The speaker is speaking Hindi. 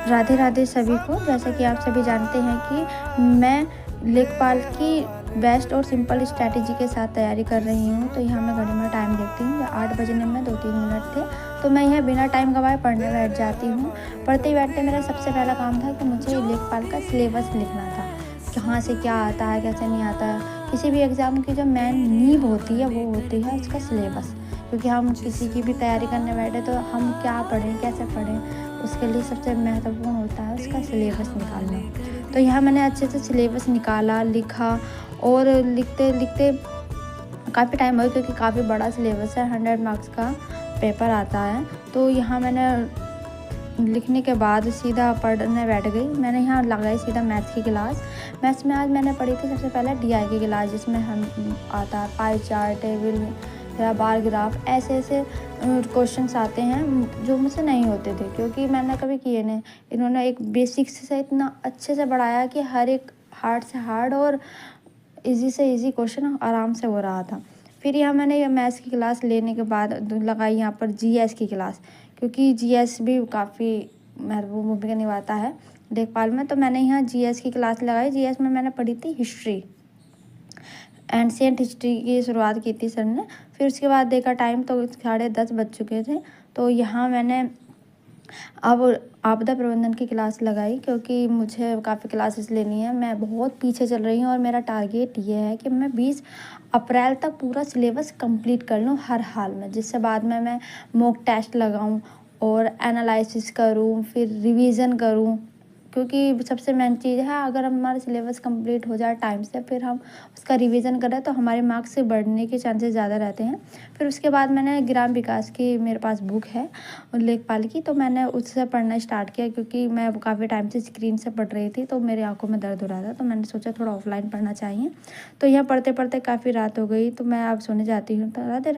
राधे राधे सभी को। जैसा कि आप सभी जानते हैं कि मैं लेखपाल की बेस्ट और सिंपल स्ट्रैटेजी के साथ तैयारी कर रही हूँ। तो यहाँ मैं घड़ी में टाइम देखती हूँ, 8 बजने में 2-3 मिनट थे, तो मैं यह बिना टाइम गवाए पढ़ने बैठ जाती हूँ। पढ़ते ही बैठते मेरा सबसे पहला काम था कि मुझे लेखपाल का सिलेबस लिखना था, कहाँ से क्या आता है, कैसे नहीं आता है। किसी भी एग्ज़ाम की जो मेन नींव होती है वो होती है उसका सिलेबस, क्योंकि हम किसी की भी तैयारी करने बैठे तो हम क्या पढ़ें, कैसे पढ़ें, उसके लिए सबसे महत्वपूर्ण होता है उसका सिलेबस निकालना। तो यहाँ मैंने अच्छे से सिलेबस निकाला, लिखा, और लिखते लिखते काफ़ी टाइम हो गया, क्योंकि काफ़ी बड़ा सिलेबस है, 100 मार्क्स का पेपर आता है। तो यहाँ मैंने लिखने के बाद सीधा पढ़ने बैठ गई। मैंने यहाँ लगाई सीधा मैथ्स की क्लास। मैथ्स में आज मैंने पढ़ी थी सबसे पहले DI की क्लास, जिसमें हम आता है पाई चार्ट, टेबल या बार ग्राफ, ऐसे क्वेश्चंस आते हैं जो मुझसे नहीं होते थे, क्योंकि मैंने कभी किए नहीं। इन्होंने एक बेसिक्स से इतना अच्छे से पढ़ाया कि हर एक हार्ड से हार्ड और इजी से इजी क्वेश्चन आराम से हो रहा था। फिर यहाँ मैंने ये मैथ्स की क्लास लेने के बाद लगाई यहाँ पर GS की क्लास, क्योंकि GS भी काफ़ी महत्वपूर्ण भूमिका निभाता है लेखपाल में। तो मैंने यहाँ GS की क्लास लगाई। GS में मैंने पढ़ी थी हिस्ट्री, एंशिएंट हिस्ट्री की शुरुआत की थी सर ने। फिर उसके बाद देखा टाइम तो 10:30 बज चुके थे। तो यहाँ मैंने अब आपदा प्रबंधन की क्लास लगाई, क्योंकि मुझे काफ़ी क्लासेस लेनी है। मैं बहुत पीछे चल रही हूँ और मेरा टारगेट ये है कि मैं 20 अप्रैल तक पूरा सिलेबस कंप्लीट कर लूँ हर हाल में, जिससे बाद में मैं मॉक टेस्ट लगाऊँ और एनालिसिस करूँ, फिर रिवीजन करूँ। क्योंकि सबसे मेन चीज़ है, अगर हमारा सिलेबस कंप्लीट हो जाए टाइम से, फिर हम उसका रिवीजन करें तो हमारे मार्क्स से बढ़ने के चांसेस ज़्यादा रहते हैं। फिर उसके बाद मैंने ग्राम विकास की, मेरे पास बुक है लेखपाल की, तो मैंने उससे पढ़ना स्टार्ट किया, क्योंकि मैं काफ़ी टाइम से स्क्रीन से पढ़ रही थी तो मेरी आंखों में दर्द हो रहा था। तो मैंने सोचा थोड़ा ऑफलाइन पढ़ना चाहिए। तो यहाँ पढ़ते पढ़ते काफ़ी रात हो गई, तो मैं अब सोने जाती हूँ। तो राधे।